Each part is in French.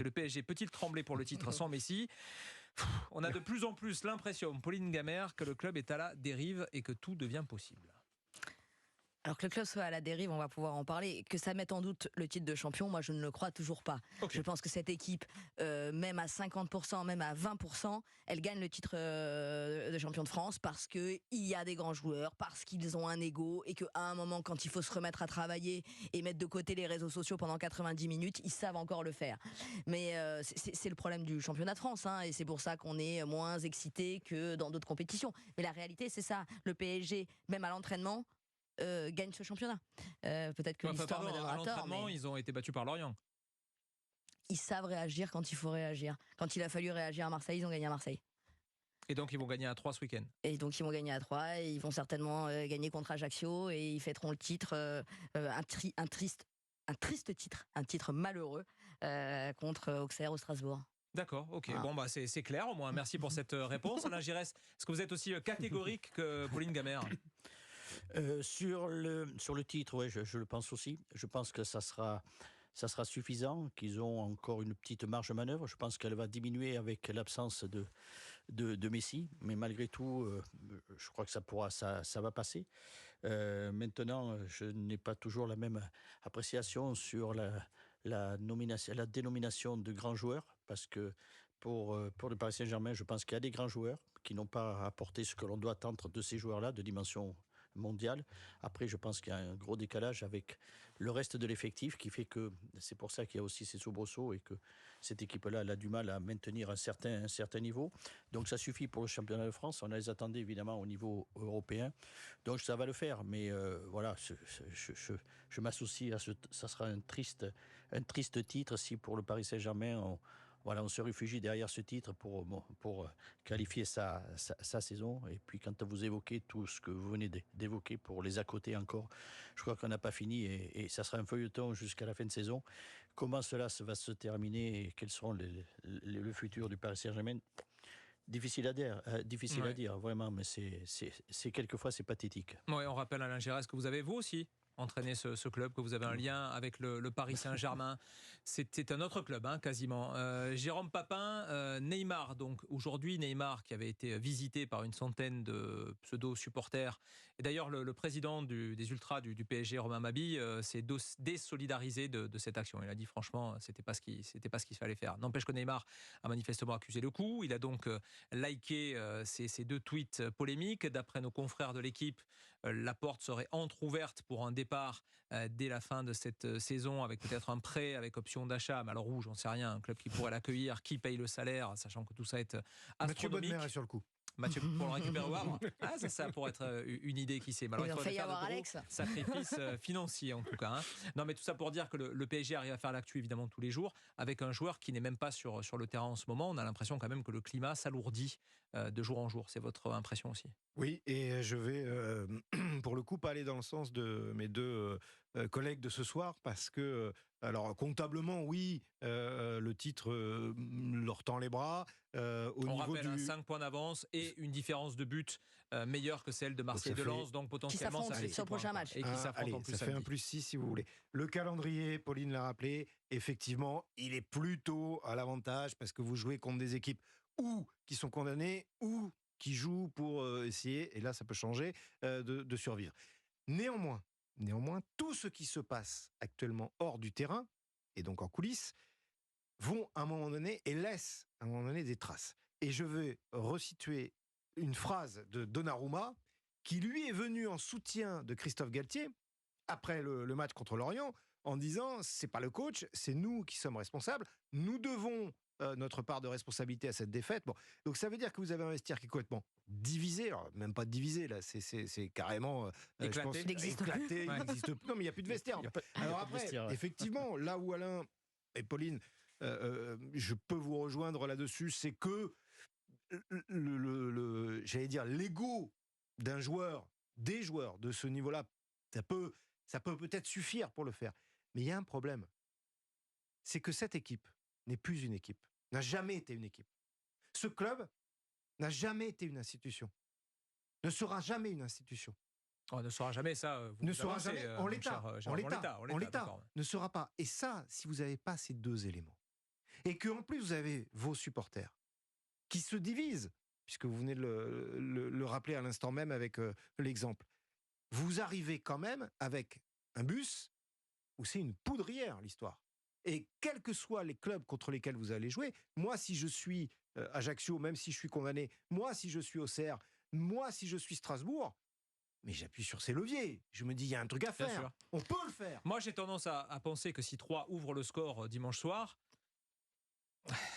Et le PSG peut-il trembler pour le titre sans Messi? On a de plus en plus l'impression, Pauline Gamère, que le club est à la dérive et que tout devient possible. Alors que le club soit à la dérive, on va pouvoir en parler. Que ça mette en doute le titre de champion, moi je ne le crois toujours pas. Okay. Je pense que cette équipe, même à 50%, même à 20%, elle gagne le titre de champion de France parce qu'il y a des grands joueurs, parce qu'ils ont un ego et qu'à un moment, quand il faut se remettre à travailler et mettre de côté les réseaux sociaux pendant 90 minutes, ils savent encore le faire. Mais c'est le problème du championnat de France, hein, et c'est pour ça qu'on est moins excité que dans d'autres compétitions. Mais la réalité, c'est ça. Le PSG, même à l'entraînement, gagne ce championnat. Peut-être que l'histoire me donnera tort, mais ils ont été battus par Lorient. Ils savent réagir quand il faut réagir. Quand il a fallu réagir à Marseille, ils ont gagné à Marseille. Et donc ils vont gagner à 3 ce week-end. Et donc ils vont gagner à 3 et ils vont certainement gagner contre Ajaccio et ils fêteront le titre, un triste titre, un titre malheureux contre Auxerre au Strasbourg. D'accord, ok. Bon, bah, c'est clair au moins. Merci pour cette réponse. Alain Giresse, est-ce que vous êtes aussi catégorique que Pauline Gamère? Sur le titre, ouais, je le pense aussi. Je pense que ça sera suffisant, qu'ils ont encore une petite marge de manœuvre. Je pense qu'elle va diminuer avec l'absence de Messi, mais malgré tout, je crois que ça va passer. Maintenant, je n'ai pas toujours la même appréciation sur la dénomination de grands joueurs, parce que pour le Paris Saint-Germain, je pense qu'il y a des grands joueurs qui n'ont pas apporté ce que l'on doit attendre de ces joueurs-là, de dimension mondiale. Après, je pense qu'il y a un gros décalage avec le reste de l'effectif qui fait que c'est pour ça qu'il y a aussi ces soubresauts et que cette équipe-là, elle a du mal à maintenir un certain niveau. Donc ça suffit pour le championnat de France. On les attendait évidemment au niveau européen. Donc ça va le faire. Mais voilà, je m'associe à ça sera un triste titre si pour le Paris Saint-Germain, on se réfugie derrière ce titre pour qualifier sa saison. Et puis quand vous évoquez tout ce que vous venez d'évoquer pour les à côté encore, je crois qu'on n'a pas fini et ça sera un feuilleton jusqu'à la fin de saison. Comment cela va se terminer et quels seront le futur du Paris Saint-Germain? Difficile à dire, vraiment, mais c'est quelquefois c'est pathétique. Ouais, on rappelle Alain Giresse que vous avez vous aussi entraîner ce club, que vous avez un lien avec le Paris Saint-Germain. C'est un autre club, hein, quasiment. Jérôme Papin, Neymar, donc aujourd'hui Neymar qui avait été visité par une centaine de pseudo-supporters. Et d'ailleurs, le président des Ultras du PSG, Romain Mabille, s'est désolidarisé de cette action. Il a dit franchement, c'était pas ce qu'il fallait faire. N'empêche que Neymar a manifestement accusé le coup. Il a donc liké ces deux tweets polémiques. D'après nos confrères de l'équipe, la porte serait entrouverte pour un départ dès la fin de cette saison, avec peut-être un prêt avec option d'achat, mais alors rouge, on ne sait rien, un club qui pourrait l'accueillir, qui paye le salaire, sachant que tout ça est astronomique. Mathieu Bonnemer est sur le coup. Mathieu pour le récupérer au Havre. Ah, ça pourrait être une idée, qui sait. Alors, il faudrait faire de gros sacrifices financiers en tout cas. Hein. Non, mais tout ça pour dire que le PSG arrive à faire l'actu évidemment tous les jours, avec un joueur qui n'est même pas sur le terrain en ce moment. On a l'impression quand même que le climat s'alourdit de jour en jour. C'est votre impression aussi? Oui, et je vais pour le coup pas aller dans le sens de mes deux collègues de ce soir, parce que alors comptablement oui, le titre leur tend les bras. On rappelle 5 points d'avance et une différence de but meilleure que celle de Marseille de Lens, donc potentiellement ça fait sur le prochain match. Et qui s'affrontent en plus ça fait un +6 si vous voulez. Le calendrier, Pauline l'a rappelé, effectivement, il est plutôt à l'avantage parce que vous jouez contre des équipes ou qui sont condamnées ou qui jouent pour essayer, et là ça peut changer, de survivre. Néanmoins, tout ce qui se passe actuellement hors du terrain, et donc en coulisses, vont à un moment donné et laissent à un moment donné des traces. Et je vais resituer une phrase de Donnarumma, qui lui est venu en soutien de Christophe Galtier, après le match contre Lorient, en disant, c'est pas le coach, c'est nous qui sommes responsables, nous devons notre part de responsabilité à cette défaite. Bon. Donc ça veut dire que vous avez un vestiaire qui est complètement divisé, alors même pas divisé, là, c'est carrément éclaté. Je pense, éclaté, il n'existe plus. Non, mais il n'y a plus de vestiaire. Alors après, effectivement, là où Alain et Pauline, je peux vous rejoindre là-dessus, c'est que j'allais dire, l'ego d'un joueur, des joueurs de ce niveau-là, ça peut peut-être suffire pour le faire. Mais il y a un problème. C'est que cette équipe n'est plus une équipe, n'a jamais été une équipe. Ce club n'a jamais été une institution, ne sera jamais une institution. On ne saura jamais ça. Ne sera jamais. En l'état, ne sera pas. Et ça, si vous n'avez pas ces deux éléments, et que en plus vous avez vos supporters qui se divisent, puisque vous venez de le rappeler à l'instant même avec l'exemple, vous arrivez quand même avec un bus où c'est une poudrière l'histoire. Et quels que soient les clubs contre lesquels vous allez jouer, moi si je suis Ajaccio, même si je suis condamné, moi si je suis Auxerre, moi si je suis Strasbourg, mais j'appuie sur ces leviers. Je me dis, il y a un truc à Bien faire. sûr. On peut le faire. Moi, j'ai tendance à penser que si 3 ouvre le score dimanche soir,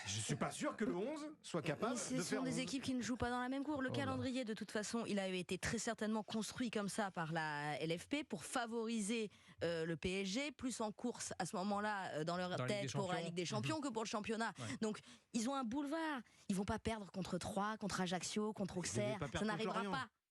Je suis pas sûr que le 11 soit capable Ce de sont faire des 11. équipes qui ne jouent pas dans la même cour. Le Oh là. calendrier, de toute façon, il a été très certainement construit comme ça par la LFP pour favoriser le PSG, plus en course à ce moment-là dans leur Dans la Ligue tête des pour la Champions. Ligue des Champions que pour le championnat. Ouais. Donc, ils ont un boulevard. Ils vont pas perdre contre Troyes, contre Ajaccio, contre Ils devaient Auxerre. pas perdre Ça contre n'arrivera Lorient. pas.